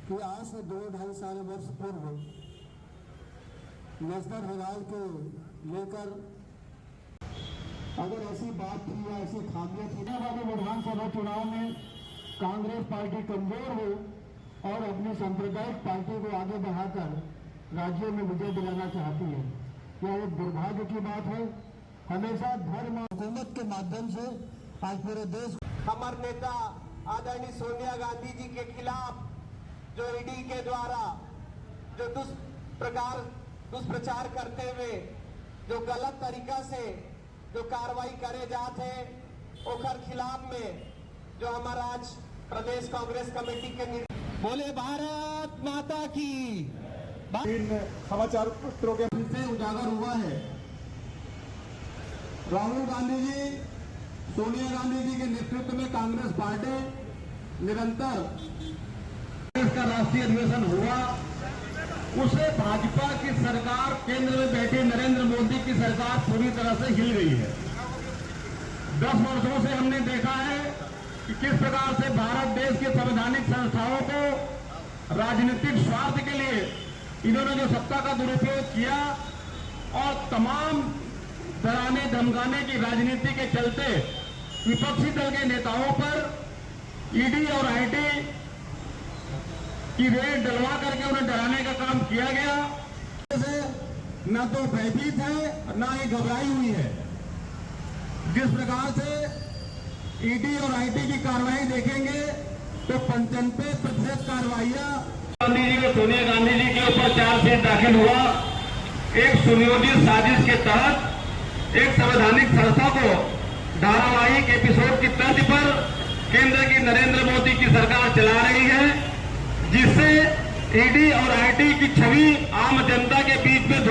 कि आज से 2-2.5 वर्ष पूर्व नेशनल हेराल्ड को लेकर अगर ऐसी बात थी या ऐसी खामियां थी वाले विधानसभा चुनाव में कांग्रेस पार्टी कमजोर हो और अपनी सांप्रदायिक पार्टी को आगे बढ़ाकर राज्यों में विजय दिलाना चाहती है। यह एक दुर्भाग्य की बात है। हमेशा धर्म हुकूमत के माध्यम से आज पूरे देश हमारे नेता आदरणीय सोनिया गांधी जी के खिलाफ जो ईडी के द्वारा जो दुष्प्रचार करते हुए जो गलत तरीका से जो कार्रवाई करे जाते हैं ओकर खिलाफ में जो हमारा आज प्रदेश कांग्रेस कमेटी के बोले भारत माता की इन समाचार पत्रों के से उजागर हुआ है। राहुल गांधी जी, सोनिया गांधी जी के नेतृत्व में कांग्रेस पार्टी निरंतर इसका राष्ट्रीय अधिवेशन हुआ, उसे भाजपा की सरकार, केंद्र में बैठे नरेंद्र मोदी की सरकार पूरी तरह से हिल गई है। 10 वर्षों से हमने देखा है कि किस प्रकार से भारत देश के संवैधानिक संस्थाओं को राजनीतिक स्वार्थ के लिए इन्होंने जो सत्ता का दुरुपयोग किया और तमाम डराने धमकाने की राजनीति के चलते विपक्षी दल के नेताओं पर ईडी और आईटी की रेड डलवा करके उन्हें डराने का काम किया गया। न तो भयभीत है न ही घबराई हुई है। जिस प्रकार से ईडी और आईटी की कार्रवाई देखेंगे तो 95% कार्रवाइयां गांधी जी को सोनिया गांधी जी के ऊपर चार्जशीट दाखिल हुआ। एक सुनियोजित साजिश के तहत एक संवैधानिक संस्था को धारावाहिक एपिसोड की तर्ज पर केंद्र की नरेंद्र मोदी की सरकार चला रही है, जिससे ईडी और आईटी की छवि आम जनता के बीच में